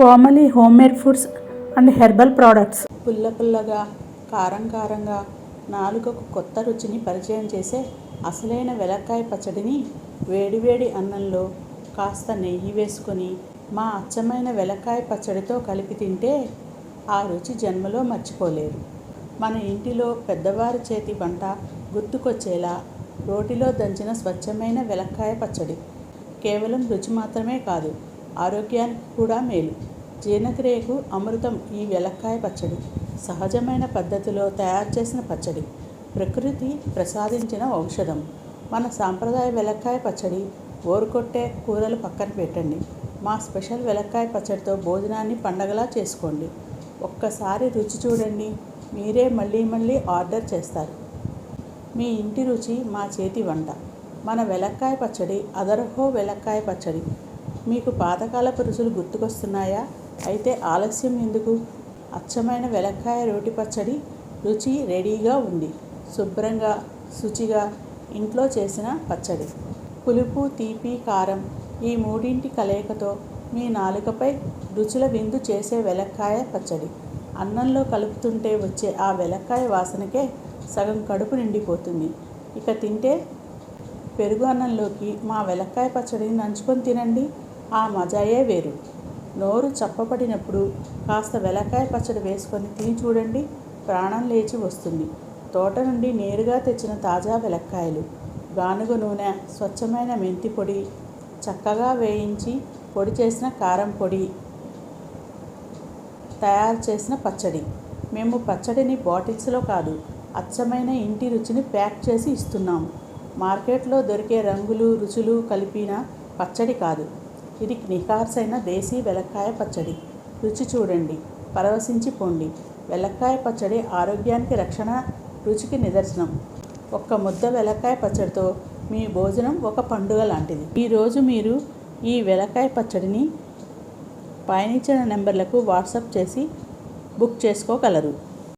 Komali homemade foods and herbal products. పుల్ల పుల్లగా, కారం కారంగా, నాలుకకు కొత్త రుచిని పరిచయం చేసే అసలైన వెలక్కాయ పచ్చడిని వేడివేడి అన్నంలో కాస్త నెయ్యి వేసుకొని మా అచ్చమైన వెలక్కాయ పచ్చడితో కలిపి తింటే ఆ రుచి జన్మలో మర్చిపోలేరు. మన ఇంటిలో పెద్దవారి చేతి వంట గుర్తుకొచ్చేలా రోటిలో దంచిన స్వచ్ఛమైన వెలక్కాయ పచ్చడి కేవలం రుచి మాత్రమే కాదు, ఆరోగ్యానికి కూడా మేలు. జీర్ణక్రియకు అమృతం ఈ వెలక్కాయ పచ్చడి. సహజమైన పద్ధతిలో తయారు చేసిన పచ్చడి, ప్రకృతి ప్రసాదించిన ఔషధం. మన సాంప్రదాయ వెలక్కాయ పచ్చడి బోరుకొట్టే కూరలు పక్కన పెట్టండి. మా స్పెషల్ వెలక్కాయ పచ్చడితో భోజనాన్ని పండగలా చేసుకోండి. ఒక్కసారి రుచి చూడండి, మీరే మళ్ళీ మళ్ళీ ఆర్డర్ చేస్తారు. మీ ఇంటి రుచి మా చేతి వంట. మన వెలక్కాయ పచ్చడి అదరహో వెలక్కాయ పచ్చడి. మీకు పాతకాలపు రుచులు గుర్తుకొస్తున్నాయా? అయితే ఆలస్యం ఎందుకు? అచ్చమైన వెలక్కాయ రోటి పచ్చడి రుచి రెడీగా ఉంది. శుభ్రంగా, శుచిగా ఇంట్లో చేసిన పచ్చడి. పులుపు, తీపి, కారం ఈ మూడింటి కలయికతో మీ నాలుకపై రుచుల విందు చేసే వెలక్కాయ పచ్చడి. అన్నంలో కలుపుతుంటే వచ్చే ఆ వెలక్కాయ వాసనకే సగం కడుపు నిండిపోతుంది. ఇక తింటే పెరుగు అన్నంలోకి మా వెలక్కాయ పచ్చడిని నంచుకొని తినండి. ఆ మజాయే వేరు. నోరు చప్పపడినప్పుడు కాస్త వెలక్కాయ పచ్చడి వేసుకొని తిని చూడండి, ప్రాణం లేచి వస్తుంది. తోట నుండి నేరుగా తెచ్చిన తాజా వెలక్కాయలు, గానుగ నూనె, స్వచ్ఛమైన మెంతి పొడి, చక్కగా వేయించి పొడి చేసిన కారం పొడి తయారు చేసిన పచ్చడి. మేము పచ్చడిని బాటిల్స్లో కాదు, అచ్చమైన ఇంటి రుచిని ప్యాక్ చేసి ఇస్తున్నాము. మార్కెట్లో దొరికే రంగులు, రుచులు కలిపిన పచ్చడి కాదు. ఇది నిఖార్సైన దేశీ వెలక్కాయ పచ్చడి. రుచి చూడండి, పరవశించి పొండి. వెలక్కాయ పచ్చడి ఆరోగ్యానికి రక్షణ, రుచికి నిదర్శనం. ఒక్క ముద్ద వెలక్కాయ పచ్చడితో మీ భోజనం ఒక పండుగ లాంటిది. ఈరోజు మీరు ఈ వెలక్కాయ పచ్చడిని పైనిచ్చిన నెంబర్లకు వాట్సాప్ చేసి బుక్ చేసుకోగలరు.